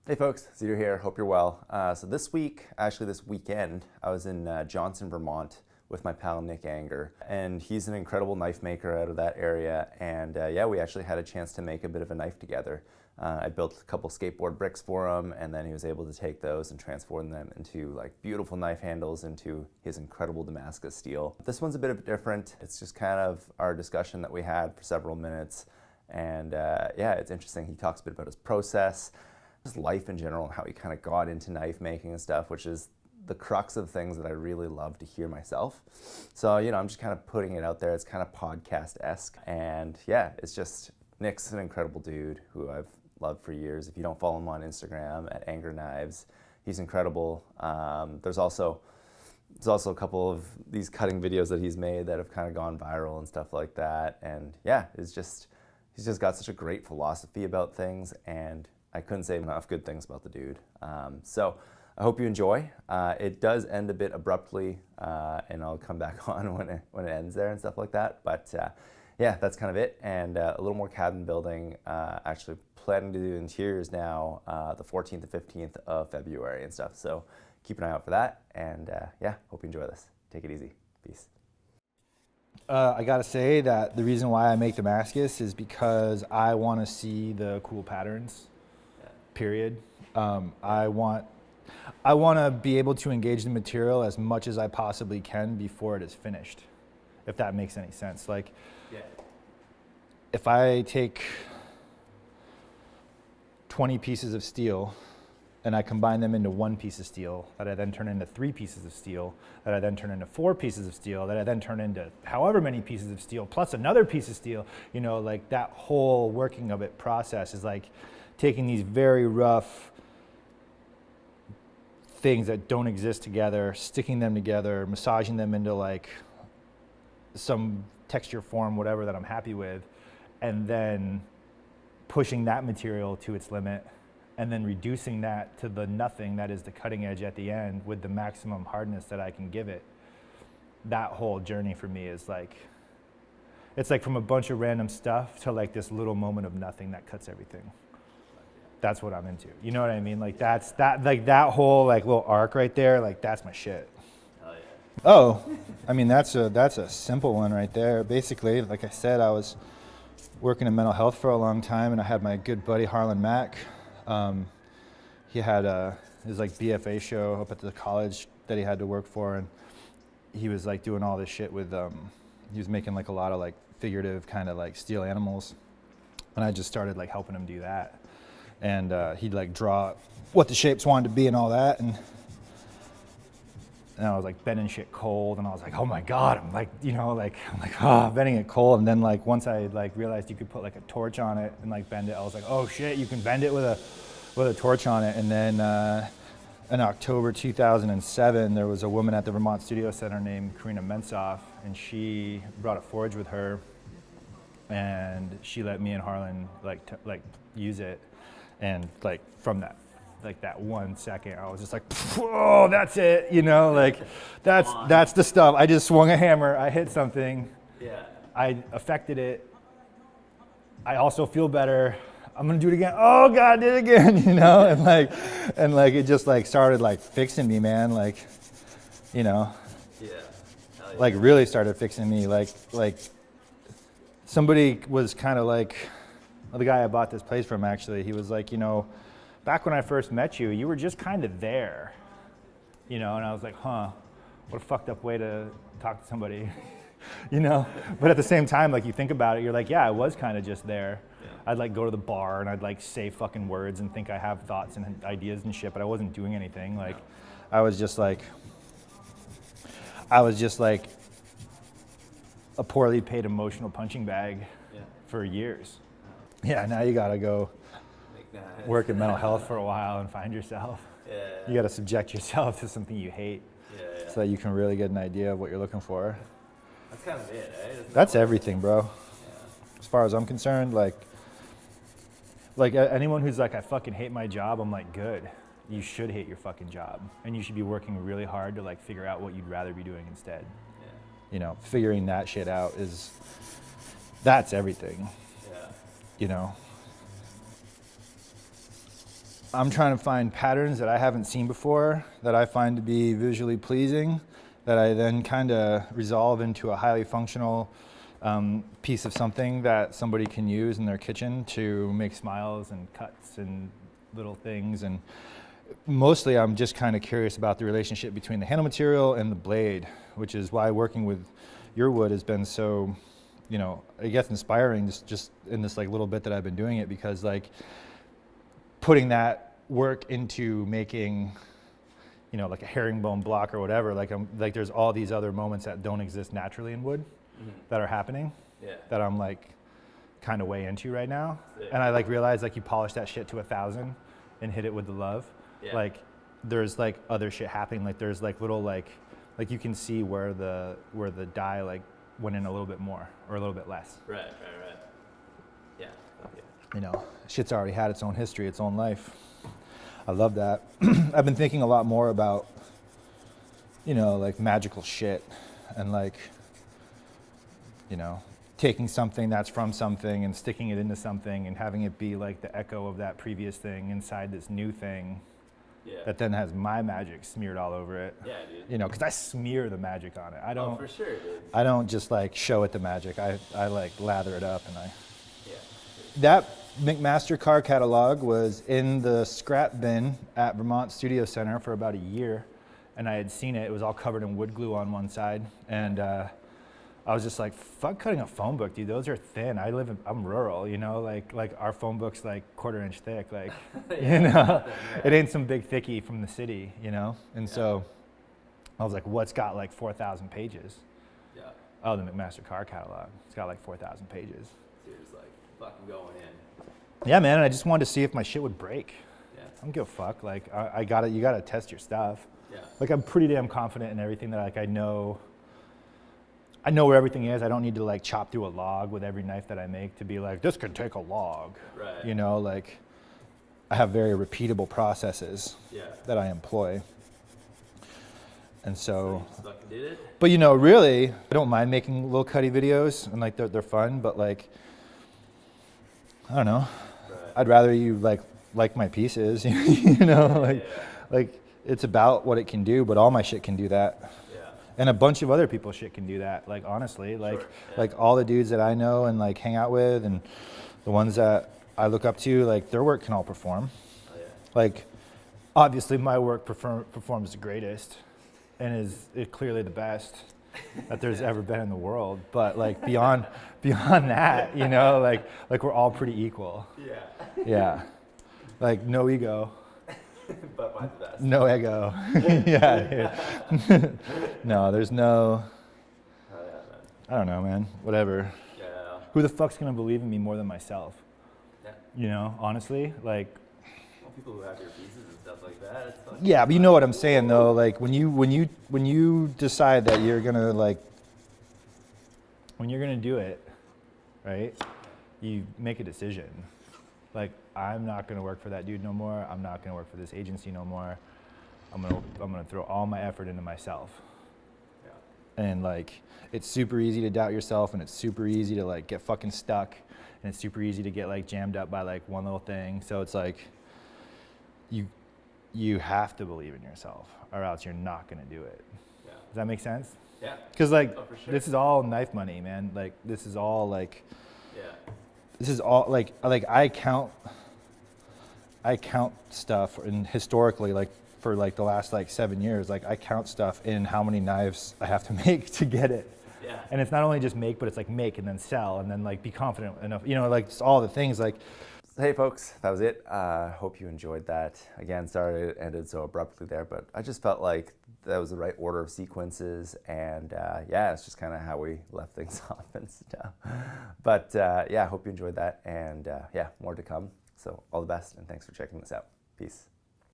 Hey folks, Cedar here. Hope you're well. So this weekend, I was in Johnson, Vermont with my pal Nick Anger, and he's an incredible knife maker out of that area. And we actually had a chance to make a bit of a knife together. I built a couple skateboard bricks for him, and then he was able to take those and transform them into like beautiful knife handles into his incredible Damascus steel. This one's a bit different. It's just kind of our discussion that we had for several minutes, and it's interesting. He talks a bit about his process, just life in general, and how he kind of got into knife making and stuff, which is the crux of things that I really love to hear myself. So, I'm just kind of putting it out there. It's kind of podcast-esque. And it's just, Nick's an incredible dude who I've loved for years. If you don't follow him on Instagram at Anger Knives, he's incredible. There's also a couple of these cutting videos that he's made that have kind of gone viral and stuff like that. And he's just got such a great philosophy about things, and I couldn't say enough good things about the dude. So I hope you enjoy. It does end a bit abruptly, and I'll come back on when it ends there and stuff like that. But that's kind of it. And a little more cabin building. Actually planning to do interiors now, the 14th and 15th of February and stuff. So keep an eye out for that. And hope you enjoy this. Take it easy. Peace. I gotta say that the reason why I make Damascus is because I want to see the cool patterns. Period. I want to be able to engage the material as much as I possibly can before it is finished, if that makes any sense. If I take 20 pieces of steel and I combine them into one piece of steel that I then turn into 3 pieces of steel, that I then turn into 4 pieces of steel, that I then turn into however many pieces of steel, plus another piece of steel, that whole working of it process is like taking these very rough things that don't exist together, sticking them together, massaging them into like some texture form, whatever that I'm happy with, and then pushing that material to its limit, and then reducing that to the nothing that is the cutting edge at the end with the maximum hardness that I can give it. That whole journey for me is like, it's like from a bunch of random stuff to like this little moment of nothing that cuts everything. That's what I'm into. You know what I mean? Like that whole like little arc right there, like that's my shit. Hell yeah. Oh, I mean, that's a simple one right there. Basically, like I said, I was working in mental health for a long time, and I had my good buddy Harlan Mack. He had his like BFA show up at the college that he had to work for, and he was like doing all this shit with he was making like a lot of like figurative kind of like steel animals, and I just started like helping him do that. And he'd like draw what the shapes wanted to be and all that, and I was like bending shit cold, and I was like, oh my god, I'm like bending it cold. And then like once I like realized you could put like a torch on it and like bend it, I was like, oh shit, you can bend it with a torch on it. And then in October 2007, there was a woman at the Vermont Studio Center named Karina Mensoff, and she brought a forge with her, and she let me and Harlan like use it. And like from that 1 second, I was just like, oh, that's it, like that's the stuff. I just swung a hammer, I hit something, I affected it. I also feel better. I'm gonna do it again. Oh God, I did it again, and it just like started like fixing me, man, like really started fixing me, like somebody was kind of like. Well, the guy I bought this place from, actually, he was like, back when I first met you, you were just kind of there, and I was like, what a fucked up way to talk to somebody, But at the same time, like, you think about it, you're like, yeah, I was kind of just there. Yeah. I'd like go to the bar and I'd like say fucking words and think I have thoughts and ideas and shit, but I wasn't doing anything. Like, I was just like a poorly paid emotional punching bag for years. Yeah, now you gotta go work in mental health for a while and find yourself. You gotta subject yourself to something you hate so that you can really get an idea of what you're looking for. That's kind of it, eh? That's everything, bro. As far as I'm concerned, like anyone who's like, I fucking hate my job, I'm like, good. You should hate your fucking job. And you should be working really hard to like figure out what you'd rather be doing instead. Figuring that shit out that's everything. I'm trying to find patterns that I haven't seen before, that I find to be visually pleasing, that I then kind of resolve into a highly functional piece of something that somebody can use in their kitchen to make smiles and cuts and little things. And mostly I'm just kind of curious about the relationship between the handle material and the blade, which is why working with your wood has been so, you know, I guess inspiring just in this like little bit that I've been doing it, because like putting that work into making, you know, like a herringbone block or whatever, like there's all these other moments that don't exist naturally in wood that are happening that I'm like kind of way into right now. And I like realize like you polish that shit to 1,000 and hit it with the love. Like there's like other shit happening. Like there's like little like you can see where the dye like went in a little bit more or a little bit less. Right. Yeah. You know, shit's already had its own history, its own life. I love that. I've been thinking a lot more about, you know, like magical shit and like, you know, taking something that's from something and sticking it into something and having it be like the echo of that previous thing inside this new thing that then has my magic smeared all over it. Yeah, dude. You know, because I smear the magic on it. I don't. Oh, for sure, dude. I don't just like show it the magic. I like lather it up and I. Yeah. That McMaster car catalog was in the scrap bin at Vermont Studio Center for about a year, and I had seen it. It was all covered in wood glue on one side, and I was just like, "Fuck cutting a phone book, dude. Those are thin. I'm rural, you know. Like our phone book's like 1/4 inch thick. Like, you know, it ain't some big thickie from the city, you know." And so, I was like, "What's got like 4,000 pages?" Yeah. Oh, the McMaster car catalog. It's got like 4,000 pages. So you're just like fucking going in. Yeah, man, and I just wanted to see if my shit would break. Yeah. I don't give a fuck. Like, you gotta test your stuff. Yeah. Like, I'm pretty damn confident in everything that, like, I know where everything is. I don't need to, like, chop through a log with every knife that I make to be like, this could take a log. Right. You know, like, I have very repeatable processes Yeah. that I employ. And so You just fucking did it? but, you know, really, I don't mind making little cutty videos, and, like, they're fun, but, like, I don't know. Right. I'd rather you like my pieces, you know, like it's about what it can do, but all my shit can do that. Yeah. And a bunch of other people's shit can do that. Like honestly, like Sure, yeah. like all the dudes that I know and like hang out with and the ones that I look up to, like their work can all perform. Oh, yeah. Like obviously my work performs the greatest and is clearly the best that there's ever been in the world. But like beyond that, you know, like we're all pretty equal. Yeah. Yeah. Like no ego, But mine's the best. no ego. Yeah, dude. No, there's no, Oh, yeah, man. I don't know, man. Whatever. Yeah. Who the fuck's gonna believe in me more than myself? Yeah. You know, honestly, like. Well, people who have your pieces and stuff like that, it's fucking Yeah, but you know what I'm saying though. Like when you decide that you're gonna when you're gonna do it, right? You make a decision. Like I'm not gonna work for that dude no more. I'm not gonna work for this agency no more. I'm gonna throw all my effort into myself. Yeah. And like it's super easy to doubt yourself, and it's super easy to like get fucking stuck, and it's super easy to get like jammed up by like one little thing. So it's like you have to believe in yourself, or else you're not gonna do it. Yeah. Does that make sense? Yeah. Because like Oh, for sure. this is all knife money, man. Like this is all like Yeah. this is all like I count stuff, and historically like for like the last like 7 years, like I count stuff in how many knives I have to make to get it. Yeah. And it's not only just make, but it's like make and then sell and then like be confident enough, you know, like it's all the things like. Hey folks, that was it. Hope you enjoyed that. Again, sorry it ended so abruptly there, but I just felt like that was the right order of sequences, and yeah, it's just kind of how we left things off and stuff. But yeah, hope you enjoyed that, and yeah, more to come. So all the best, and thanks for checking this out. Peace.